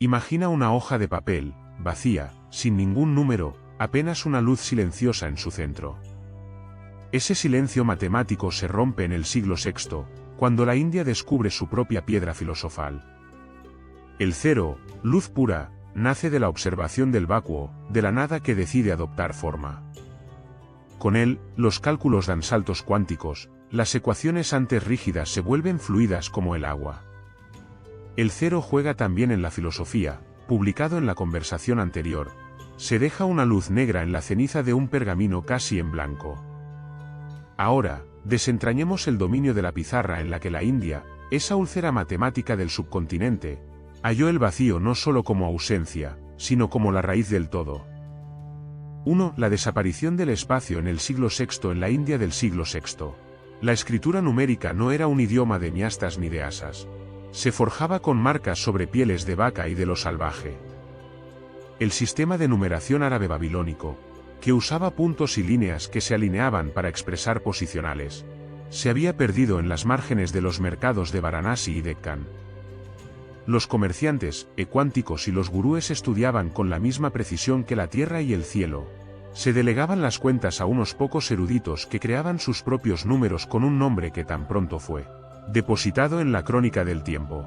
Imagina una hoja de papel, vacía, sin ningún número, apenas una luz silenciosa en su centro. Ese silencio matemático se rompe en el siglo VI, cuando la India descubre su propia piedra filosofal. El cero, luz pura, nace de la observación del vacuo, de la nada que decide adoptar forma. Con él, los cálculos dan saltos cuánticos, las ecuaciones antes rígidas se vuelven fluidas como el agua. El cero juega también en la filosofía, publicado en la conversación anterior. Se deja una luz negra en la ceniza de un pergamino casi en blanco. Ahora, desentrañemos el dominio de la pizarra en la que la India, esa úlcera matemática del subcontinente, halló el vacío no solo como ausencia, sino como la raíz del todo. 1. La desaparición del espacio en el siglo VI en la India del siglo VI. La escritura numérica no era un idioma de ñastas ni de asas. Se forjaba con marcas sobre pieles de vaca y de lo salvaje. El sistema de numeración árabe babilónico, que usaba puntos y líneas que se alineaban para expresar posicionales, se había perdido en las márgenes de los mercados de Varanasi y Deccan. Los comerciantes, ecuánticos y los gurúes estudiaban con la misma precisión que la tierra y el cielo. Se delegaban las cuentas a unos pocos eruditos que creaban sus propios números con un nombre que tan pronto fue depositado en la crónica del tiempo.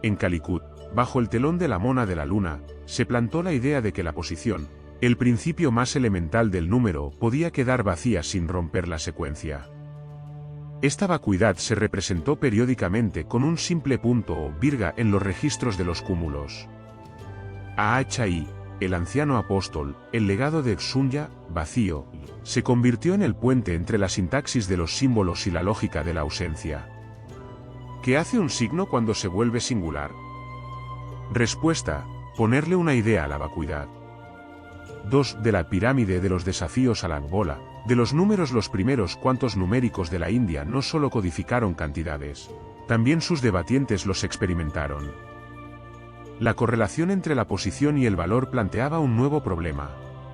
En Calicut, bajo el telón de la mona de la luna, se plantó la idea de que la posición, el principio más elemental del número, podía quedar vacía sin romper la secuencia. Esta vacuidad se representó periódicamente con un simple punto o virga en los registros de los cúmulos. Ahai, el anciano apóstol, el legado de Xunya, vacío, se convirtió en el puente entre la sintaxis de los símbolos y la lógica de la ausencia. ¿Qué hace un signo cuando se vuelve singular? Respuesta: ponerle una idea a la vacuidad. 2. De la pirámide de los desafíos a la bola, de los números. Los primeros cuantos numéricos de la India no solo codificaron cantidades, también sus debatientes los experimentaron. La correlación entre la posición y el valor planteaba un nuevo problema.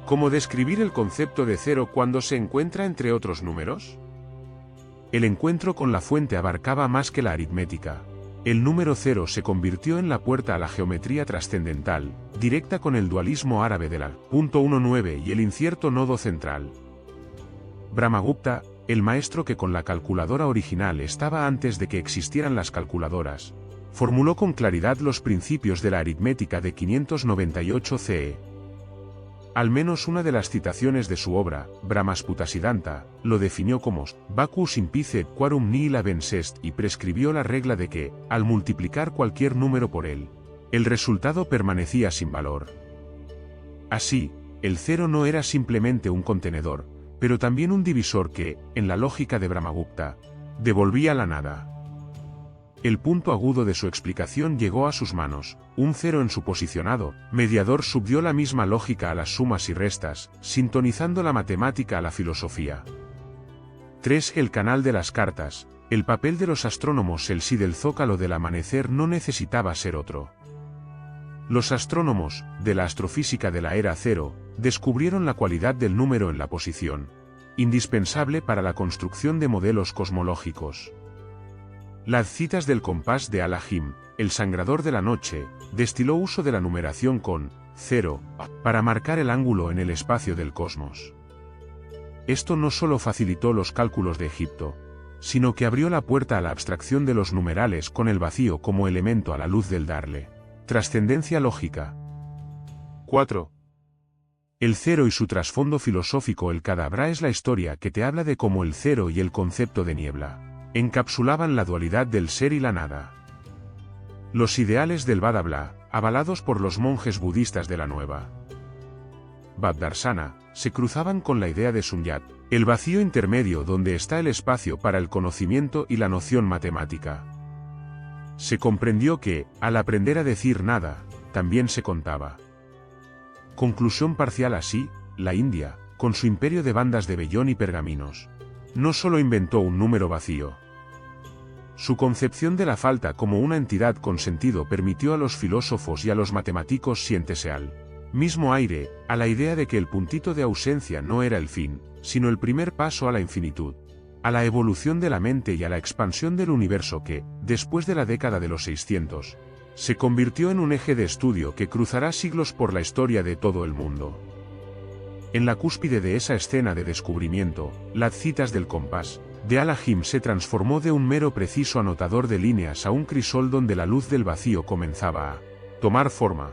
¿Cómo describir el concepto de cero cuando se encuentra entre otros números? El encuentro con la fuente abarcaba más que la aritmética. El número cero se convirtió en la puerta a la geometría trascendental, directa con el dualismo árabe de la punto 19 y el incierto nodo central. Brahmagupta, el maestro que con la calculadora original estaba antes de que existieran las calculadoras, formuló con claridad los principios de la aritmética de 598 CE. Al menos una de las citaciones de su obra, Brahmasputasiddhanta, lo definió como Vacuus implicet quorum nihil habens est y prescribió la regla de que, al multiplicar cualquier número por él, el resultado permanecía sin valor. Así, el cero no era simplemente un contenedor, pero también un divisor que, en la lógica de Brahmagupta, devolvía la nada. El punto agudo de su explicación llegó a sus manos. Un cero en su posicionado mediador subdió la misma lógica a las sumas y restas, sintonizando la matemática a la filosofía. 3. El canal de las cartas. El papel de los astrónomos. El sí del zócalo del amanecer no necesitaba ser otro. Los astrónomos, de la astrofísica de la era cero, descubrieron la cualidad del número en la posición, indispensable para la construcción de modelos cosmológicos. Las citas del compás de Al-Ahim, el sangrador de la noche, destiló uso de la numeración con cero para marcar el ángulo en el espacio del cosmos. Esto no solo facilitó los cálculos de Egipto, sino que abrió la puerta a la abstracción de los numerales con el vacío como elemento a la luz del darle trascendencia lógica. 4. El cero y su trasfondo filosófico. El Kadabra es la historia que te habla de cómo el cero y el concepto de niebla encapsulaban la dualidad del ser y la nada. Los ideales del Vadabla, avalados por los monjes budistas de la nueva Bhaddharsana, se cruzaban con la idea de Sunyat, el vacío intermedio donde está el espacio para el conocimiento y la noción matemática. Se comprendió que, al aprender a decir nada, también se contaba. Conclusión parcial. Así, la India, con su imperio de bandas de vellón y pergaminos, no solo inventó un número vacío. Su concepción de la falta como una entidad con sentido permitió a los filósofos y a los matemáticos siéntese al mismo aire, a la idea de que el puntito de ausencia no era el fin, sino el primer paso a la infinitud, a la evolución de la mente y a la expansión del universo que, después de la década de los 600, se convirtió en un eje de estudio que cruzará siglos por la historia de todo el mundo. En la cúspide de esa escena de descubrimiento, las citas del compás de Al-Hakim se transformó de un mero preciso anotador de líneas a un crisol donde la luz del vacío comenzaba a tomar forma.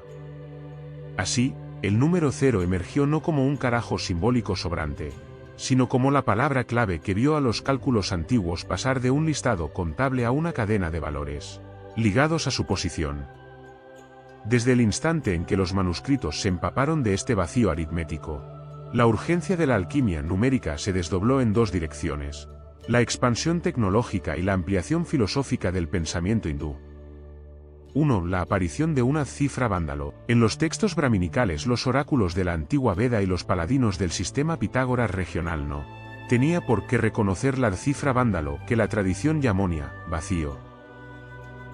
Así, el número 0 emergió no como un carajo simbólico sobrante, sino como la palabra clave que vio a los cálculos antiguos pasar de un listado contable a una cadena de valores ligados a su posición. Desde el instante en que los manuscritos se empaparon de este vacío aritmético, la urgencia de la alquimia numérica se desdobló en dos direcciones: la expansión tecnológica y la ampliación filosófica del pensamiento hindú. 1. La aparición de una cifra vándalo. En los textos brahminicales, los oráculos de la antigua Veda y los paladinos del sistema Pitágoras regional no tenía por qué reconocer la cifra vándalo que la tradición yamonia, vacío.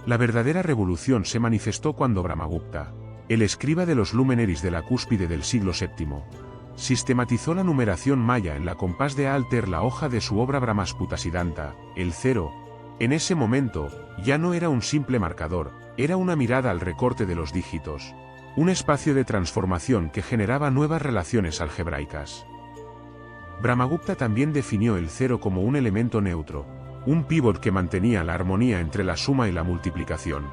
La verdadera revolución se manifestó cuando Brahmagupta, el escriba de los luminaries de la cúspide del siglo VII, sistematizó la numeración maya en la compás de Alter, la hoja de su obra Brahmasputasiddhanta. El 0, en ese momento, ya no era un simple marcador, era una mirada al recorte de los dígitos, un espacio de transformación que generaba nuevas relaciones algebraicas. Brahmagupta también definió el 0 como un elemento neutro, un pívot que mantenía la armonía entre la suma y la multiplicación.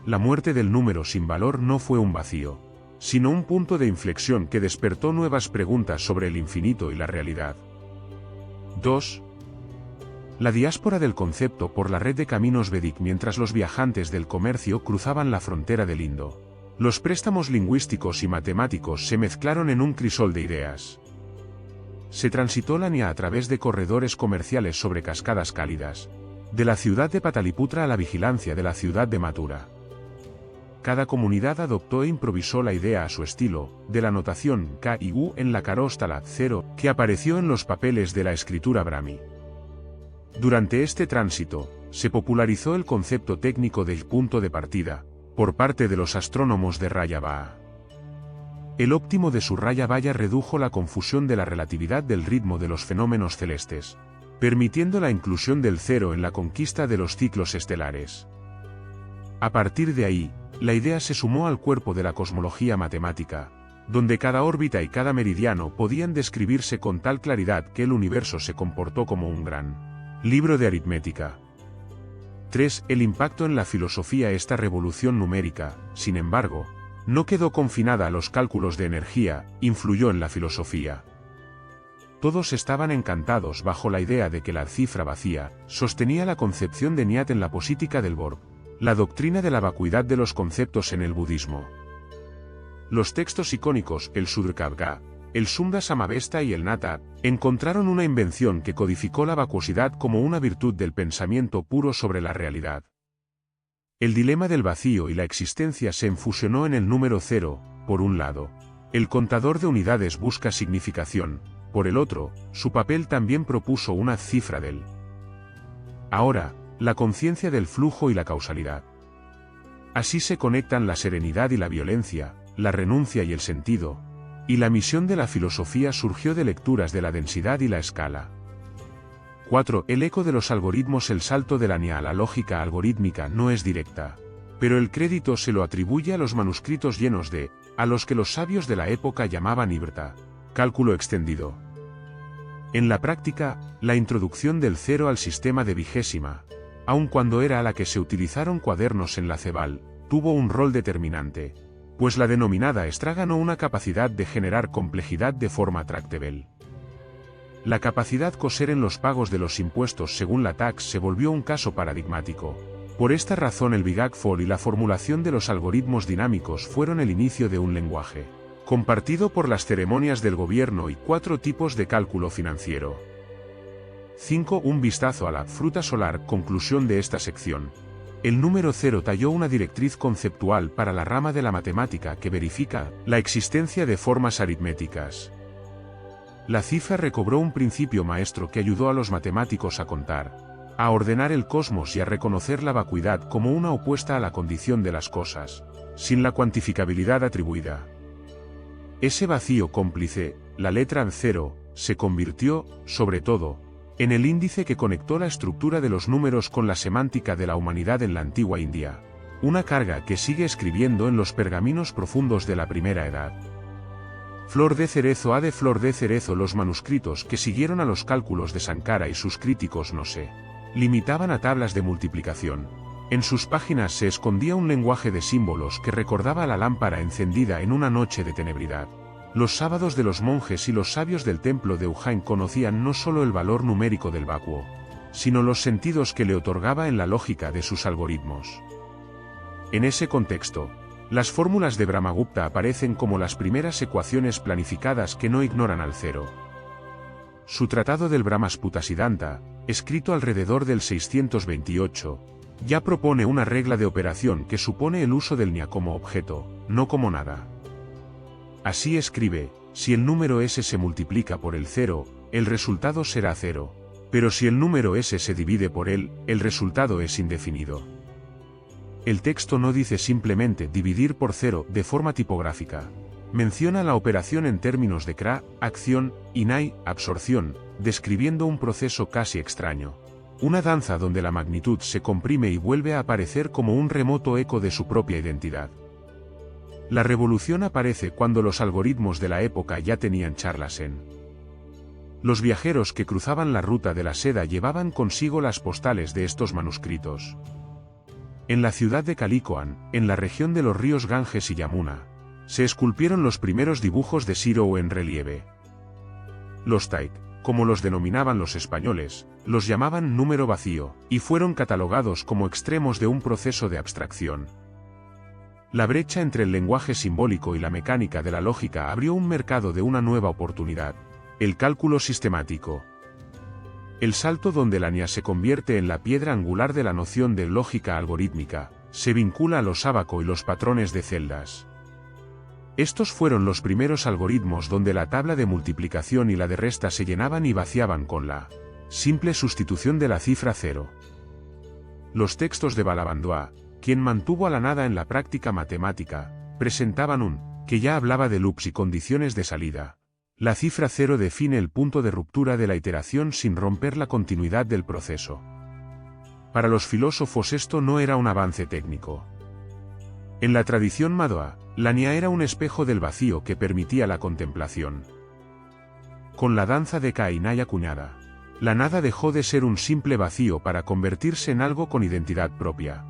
La muerte del número sin valor no fue un vacío, sino un punto de inflexión que despertó nuevas preguntas sobre el infinito y la realidad. 2. La diáspora del concepto por la red de caminos Vedic. Mientras los viajantes del comercio cruzaban la frontera del Indo, los préstamos lingüísticos y matemáticos se mezclaron en un crisol de ideas. Se transitó la Nia a través de corredores comerciales sobre cascadas cálidas, de la ciudad de Pataliputra a la vigilancia de la ciudad de Mathura. Cada comunidad adoptó e improvisó la idea a su estilo, de la notación K y U en la caróstala 0, que apareció en los papeles de la escritura brahmi. Durante este tránsito, se popularizó el concepto técnico del punto de partida, por parte de los astrónomos de Raya-Vaya. El óptimo de su Raya-Vaya redujo la confusión de la relatividad del ritmo de los fenómenos celestes, permitiendo la inclusión del 0 en la conquista de los ciclos estelares. A partir de ahí, la idea se sumó al cuerpo de la cosmología matemática, donde cada órbita y cada meridiano podían describirse con tal claridad que el universo se comportó como un gran libro de aritmética. 3. El impacto en la filosofía. Esta revolución numérica, sin embargo, no quedó confinada a los cálculos de energía, influyó en la filosofía. Todos estaban encantados bajo la idea de que la cifra vacía sostenía la concepción de Nyat en la posítica del Borg, la doctrina de la vacuidad de los conceptos en el budismo. Los textos icónicos, el Sudrkavga, el Sumda Samavesta y el Nata, encontraron una invención que codificó la vacuosidad como una virtud del pensamiento puro sobre la realidad. El dilema del vacío y la existencia se infusionó en el número 0, por un lado. El contador de unidades busca significación, por el otro, su papel también propuso una cifra del ahora, la conciencia del flujo y la causalidad. Así se conectan la serenidad y la violencia, la renuncia y el sentido, y la misión de la filosofía surgió de lecturas de la densidad y la escala. 4. El eco de los algoritmos. El salto de la Nia a la lógica algorítmica no es directa, pero el crédito se lo atribuye a los manuscritos llenos de, a los que los sabios de la época llamaban Ibrta, cálculo extendido. En la práctica, la introducción del 0 al sistema de vigésima, aun cuando era a la que se utilizaron cuadernos en la Cebal, tuvo un rol determinante, pues la denominada extra ganó una capacidad de generar complejidad de forma tractable. La capacidad coser en los pagos de los impuestos según la tax se volvió un caso paradigmático. Por esta razón el Bigagfol y la formulación de los algoritmos dinámicos fueron el inicio de un lenguaje compartido por las ceremonias del gobierno y 4 tipos de cálculo financiero. 5. Un vistazo a la fruta solar. Conclusión de esta sección. El número 0 talló una directriz conceptual para la rama de la matemática que verifica la existencia de formas aritméticas. La cifra recobró un principio maestro que ayudó a los matemáticos a contar, a ordenar el cosmos y a reconocer la vacuidad como una opuesta a la condición de las cosas, sin la cuantificabilidad atribuida. Ese vacío cómplice, la letra 0, se convirtió, sobre todo, en el índice que conectó la estructura de los números con la semántica de la humanidad en la antigua India. una carga que sigue escribiendo en los pergaminos profundos de la primera edad. Flor de Cerezo a de Flor de Cerezo. Los manuscritos que siguieron a los cálculos de Sankara y sus críticos no se limitaban a tablas de multiplicación. En sus páginas se escondía un lenguaje de símbolos que recordaba a la lámpara encendida en una noche de tenebridad. Los sábados de los monjes y los sabios del templo de Ujjain conocían no solo el valor numérico del vacuo, sino los sentidos que le otorgaba en la lógica de sus algoritmos. En ese contexto, las fórmulas de Brahmagupta aparecen como las primeras ecuaciones planificadas que no ignoran al cero. Su tratado del Brahmasputasiddhanta, escrito alrededor del 628, ya propone una regla de operación que supone el uso del ña como objeto, no como nada. Así escribe: si el número s se multiplica por el 0, el resultado será 0, pero si el número s se divide por él, el resultado es indefinido. El texto no dice simplemente dividir por 0 de forma tipográfica. Menciona la operación en términos de kra, acción, y nai, absorción, describiendo un proceso casi extraño. Una danza donde la magnitud se comprime y vuelve a aparecer como un remoto eco de su propia identidad. La revolución aparece cuando los algoritmos de la época ya tenían charlas en. Los viajeros que cruzaban la ruta de la seda llevaban consigo las postales de estos manuscritos. En la ciudad de Calicoan, en la región de los ríos Ganges y Yamuna, se esculpieron los primeros dibujos de Sirou en relieve. Los taik, como los denominaban los españoles, los llamaban número vacío, y fueron catalogados como extremos de un proceso de abstracción. La brecha entre el lenguaje simbólico y la mecánica de la lógica abrió un mercado de una nueva oportunidad: el cálculo sistemático. El salto donde la ña se convierte en la piedra angular de la noción de lógica algorítmica, se vincula a los ábaco y los patrones de celdas. Estos fueron los primeros algoritmos donde la tabla de multiplicación y la de resta se llenaban y vaciaban con la simple sustitución de la cifra 0. Los textos de Balabandoa, quien mantuvo a la nada en la práctica matemática, presentaban un que ya hablaba de loops y condiciones de salida. La cifra 0 define el punto de ruptura de la iteración sin romper la continuidad del proceso. Para los filósofos esto no era un avance técnico. En la tradición Madoa, la ña era un espejo del vacío que permitía la contemplación. Con la danza de Ka y Nai acuñada, la nada dejó de ser un simple vacío para convertirse en algo con identidad propia.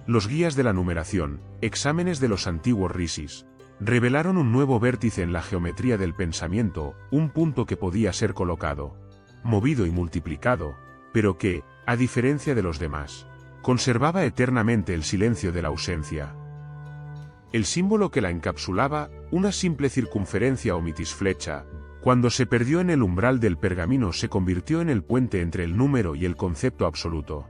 Los guías de la numeración, exámenes de los antiguos rishis, revelaron un nuevo vértice en la geometría del pensamiento, un punto que podía ser colocado, movido y multiplicado, pero que, a diferencia de los demás, conservaba eternamente el silencio de la ausencia. El símbolo que la encapsulaba, una simple circunferencia o mitisflecha, cuando se perdió en el umbral del pergamino se convirtió en el puente entre el número y el concepto absoluto.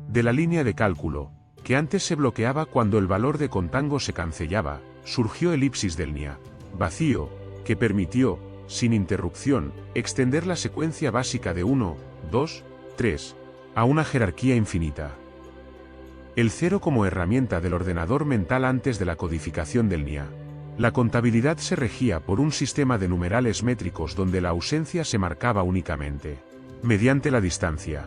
De la línea de cálculo, que antes se bloqueaba cuando el valor de contango se cancellaba, surgió elipsis del ña, vacío, que permitió, sin interrupción, extender la secuencia básica de 1, 2, 3, a una jerarquía infinita. El cero como herramienta del ordenador mental antes de la codificación del ña. La contabilidad se regía por un sistema de numerales métricos donde la ausencia se marcaba únicamente mediante la distancia.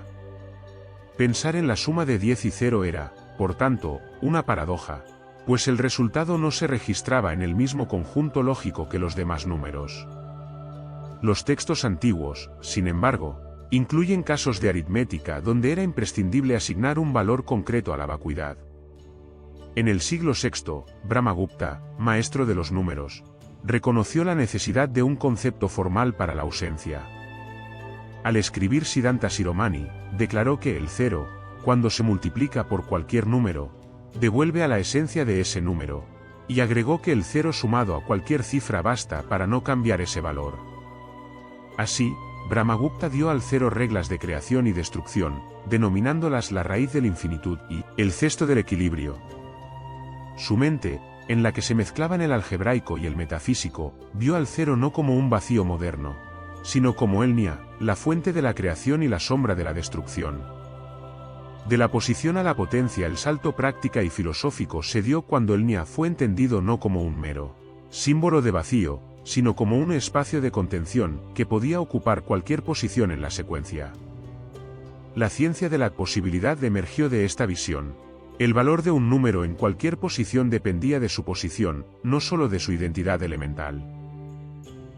Pensar en la suma de 10 y 0 era, por tanto, una paradoja, pues el resultado no se registraba en el mismo conjunto lógico que los demás números. Los textos antiguos, sin embargo, incluyen casos de aritmética donde era imprescindible asignar un valor concreto a la vacuidad. En el siglo VI, Brahmagupta, maestro de los números, reconoció la necesidad de un concepto formal para la ausencia. Al escribir Siddhanta Shiromani, declaró que el cero, cuando se multiplica por cualquier número, devuelve a la esencia de ese número, y agregó que el cero sumado a cualquier cifra basta para no cambiar ese valor. Así, Brahmagupta dio al cero reglas de creación y destrucción, denominándolas la raíz de la infinitud y el cesto del equilibrio. Su mente, en la que se mezclaban el algebraico y el metafísico, vio al cero no como un vacío moderno, sino como el ña, la fuente de la creación y la sombra de la destrucción. De la posición a la potencia el salto práctica y filosófico se dio cuando el ña fue entendido no como un mero símbolo de vacío, sino como un espacio de contención que podía ocupar cualquier posición en la secuencia. La ciencia de la posibilidad emergió de esta visión. El valor de un número en cualquier posición dependía de su posición, no solo de su identidad elemental.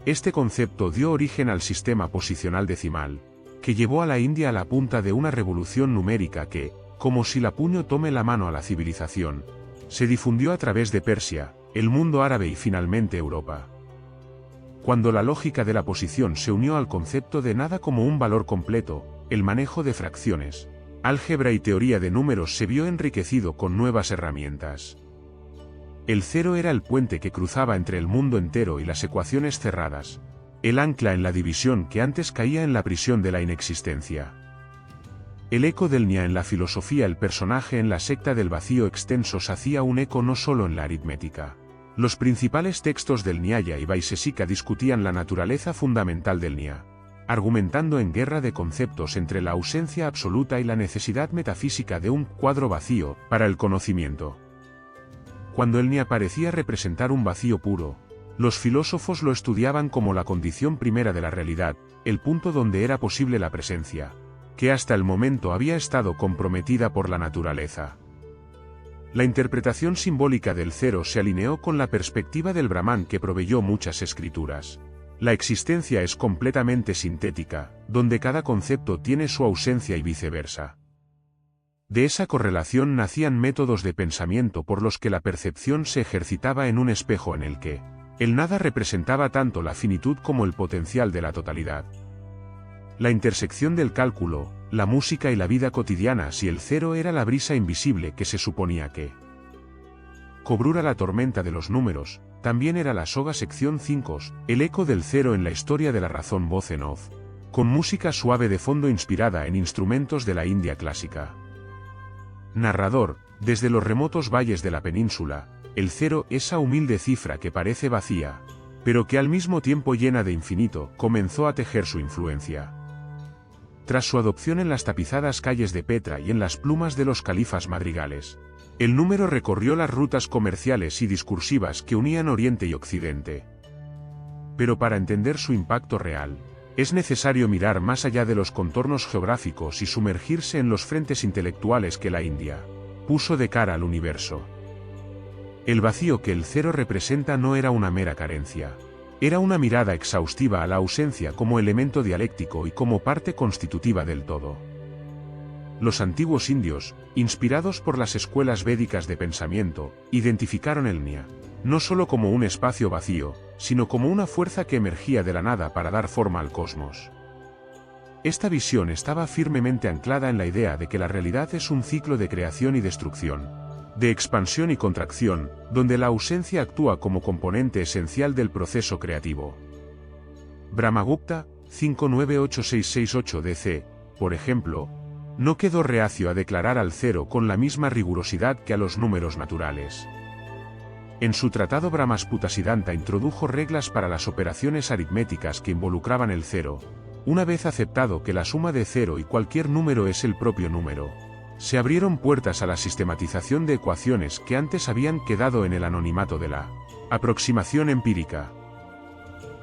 Este concepto dio origen al sistema posicional decimal, que llevó a la India a la punta de una revolución numérica que, como si la puño tome la mano a la civilización, se difundió a través de Persia, el mundo árabe y finalmente Europa. Cuando la lógica de la posición se unió al concepto de nada como un valor completo, el manejo de fracciones, álgebra y teoría de números se vio enriquecido con nuevas herramientas. El cero era el puente que cruzaba entre el mundo entero y las ecuaciones cerradas, el ancla en la división que antes caía en la prisión de la inexistencia. El eco del Nia en la filosofía, el personaje en la secta del vacío extensos hacía un eco no solo en la aritmética. Los principales textos del Nyaya y Vaisesika discutían la naturaleza fundamental del Nia, argumentando en guerra de conceptos entre la ausencia absoluta y la necesidad metafísica de un cuadro vacío para el conocimiento. Cuando el Nia parecía representar un vacío puro, los filósofos lo estudiaban como la condición primera de la realidad, el punto donde era posible la presencia, que hasta el momento había estado comprometida por la naturaleza. La interpretación simbólica del cero se alineó con la perspectiva del Brahman que proveyó muchas escrituras. La existencia es completamente sintética, donde cada concepto tiene su ausencia y viceversa. De esa correlación nacían métodos de pensamiento por los que la percepción se ejercitaba en un espejo en el que el nada representaba tanto la finitud como el potencial de la totalidad. La intersección del cálculo, la música y la vida cotidiana, si el cero era la brisa invisible que se suponía que cobrura la tormenta de los números, también era la soga sección 5, el eco del cero en la historia de la razón voz en off, con música suave de fondo inspirada en instrumentos de la India clásica. Narrador, desde los remotos valles de la península, el cero, esa humilde cifra que parece vacía, pero que al mismo tiempo llena de infinito, comenzó a tejer su influencia. Tras su adopción en las tapizadas calles de Petra y en las plumas de los califas madrigales, el número recorrió las rutas comerciales y discursivas que unían Oriente y Occidente. Pero para entender su impacto real, es necesario mirar más allá de los contornos geográficos y sumergirse en los frentes intelectuales que la India puso de cara al universo. El vacío que el cero representa no era una mera carencia. Era una mirada exhaustiva a la ausencia como elemento dialéctico y como parte constitutiva del todo. Los antiguos indios, inspirados por las escuelas védicas de pensamiento, identificaron el Nia, no solo como un espacio vacío, sino como una fuerza que emergía de la nada para dar forma al cosmos. Esta visión estaba firmemente anclada en la idea de que la realidad es un ciclo de creación y destrucción, de expansión y contracción, donde la ausencia actúa como componente esencial del proceso creativo. Brahmagupta, 598668 DC, por ejemplo, no quedó reacio a declarar al cero con la misma rigurosidad que a los números naturales. En su tratado Brahmasputasiddhanta introdujo reglas para las operaciones aritméticas que involucraban el cero. Una vez aceptado que la suma de cero y cualquier número es el propio número, se abrieron puertas a la sistematización de ecuaciones que antes habían quedado en el anonimato de la aproximación empírica.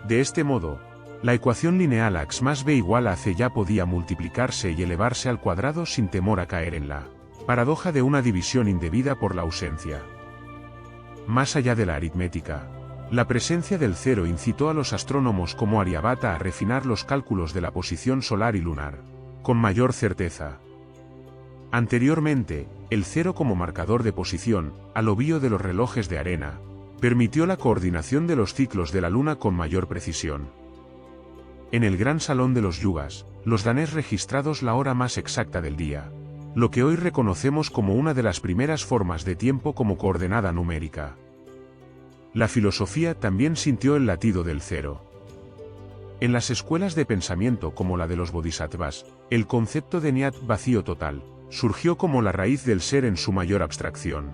De este modo, la ecuación lineal ax más b igual a c ya podía multiplicarse y elevarse al cuadrado sin temor a caer en la paradoja de una división indebida por la ausencia. Más allá de la aritmética, la presencia del cero incitó a los astrónomos como Aryabhata a refinar los cálculos de la posición solar y lunar con mayor certeza. Anteriormente, el cero como marcador de posición, al ovío de los relojes de arena, permitió la coordinación de los ciclos de la luna con mayor precisión. En el gran salón de los yugas, los danés registrados la hora más exacta del día, lo que hoy reconocemos como una de las primeras formas de tiempo como coordenada numérica. La filosofía también sintió el latido del cero. En las escuelas de pensamiento como la de los bodhisattvas, el concepto de Nyat, vacío total, surgió como la raíz del ser en su mayor abstracción.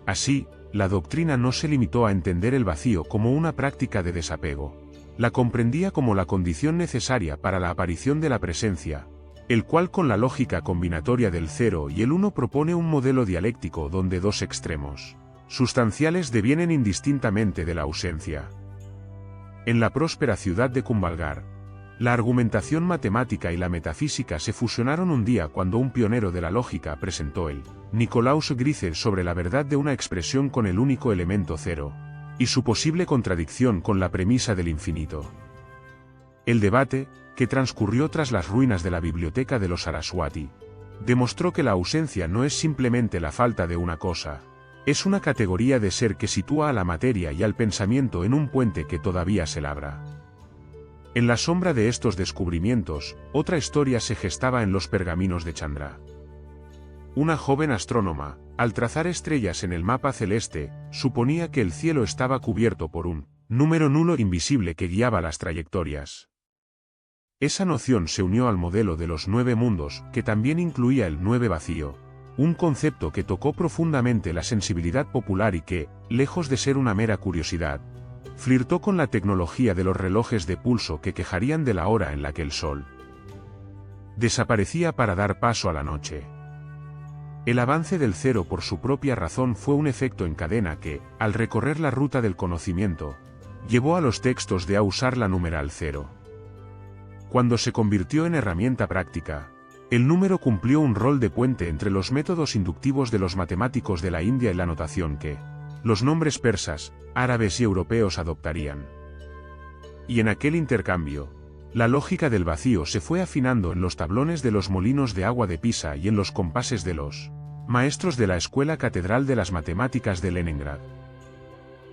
Así, la doctrina no se limitó a entender el vacío como una práctica de desapego. La comprendía como la condición necesaria para la aparición de la presencia, el cual con la lógica combinatoria del cero y el uno propone un modelo dialéctico donde dos extremos sustanciales devienen indistintamente de la ausencia. En la próspera ciudad de Kumbhalgarh, La argumentación matemática y la metafísica se fusionaron un día cuando un pionero de la lógica presentó el Nicolaus Grisel sobre la verdad de una expresión con el único elemento cero, y su posible contradicción con la premisa del infinito. El debate, que transcurrió tras las ruinas de la biblioteca de los Saraswati, demostró que la ausencia no es simplemente la falta de una cosa, es una categoría de ser que sitúa a la materia y al pensamiento en un puente que todavía se labra. En la sombra de estos descubrimientos, otra historia se gestaba en los pergaminos de Chandra. Una joven astrónoma, al trazar estrellas en el mapa celeste, suponía que el cielo estaba cubierto por un número nulo invisible que guiaba las trayectorias. Esa noción se unió al modelo de los 9 mundos, que también incluía el 9 vacío, un concepto que tocó profundamente la sensibilidad popular y que, lejos de ser una mera curiosidad, flirtó con la tecnología de los relojes de pulso que quejarían de la hora en la que el sol desaparecía para dar paso a la noche. El avance del cero por su propia razón fue un efecto en cadena que, al recorrer la ruta del conocimiento, llevó a los textos a usar la numeral cero. Cuando se convirtió en herramienta práctica, el número cumplió un rol de puente entre los métodos inductivos de los matemáticos de la India y la notación que los nombres persas, árabes y europeos adoptarían. Y en aquel intercambio, la lógica del vacío se fue afinando en los tablones de los molinos de agua de Pisa y en los compases de los maestros de la Escuela Catedral de las Matemáticas de Leningrad.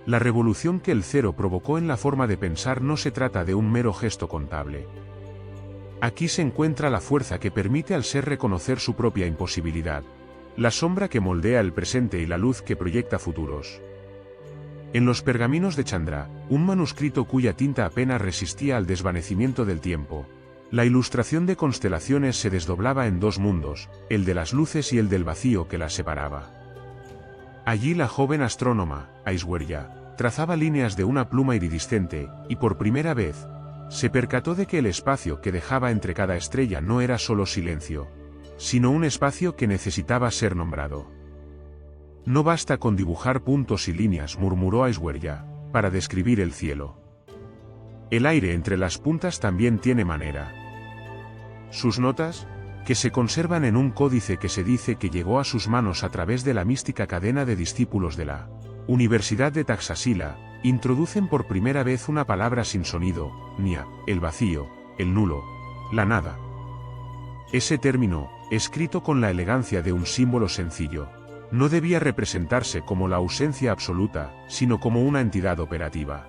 La revolución que el cero provocó en la forma de pensar no se trata de un mero gesto contable. Aquí se encuentra la fuerza que permite al ser reconocer su propia imposibilidad, la sombra que moldea el presente y la luz que proyecta futuros. En los pergaminos de Chandra, un manuscrito cuya tinta apenas resistía al desvanecimiento del tiempo, la ilustración de constelaciones se desdoblaba en 2 mundos, el de las luces y el del vacío que las separaba. Allí la joven astrónoma, Aishwarya, trazaba líneas de una pluma iridiscente, y por primera vez, se percató de que el espacio que dejaba entre cada estrella no era solo silencio, sino un espacio que necesitaba ser nombrado. No basta con dibujar puntos y líneas, murmuró Aishwarya, para describir el cielo. El aire entre las puntas también tiene manera. Sus notas, que se conservan en un códice que se dice que llegó a sus manos a través de la mística cadena de discípulos de la Universidad de Taxila, introducen por primera vez una palabra sin sonido, nia, el vacío, el nulo, la nada. Ese término, escrito con la elegancia de un símbolo sencillo, no debía representarse como la ausencia absoluta, sino como una entidad operativa.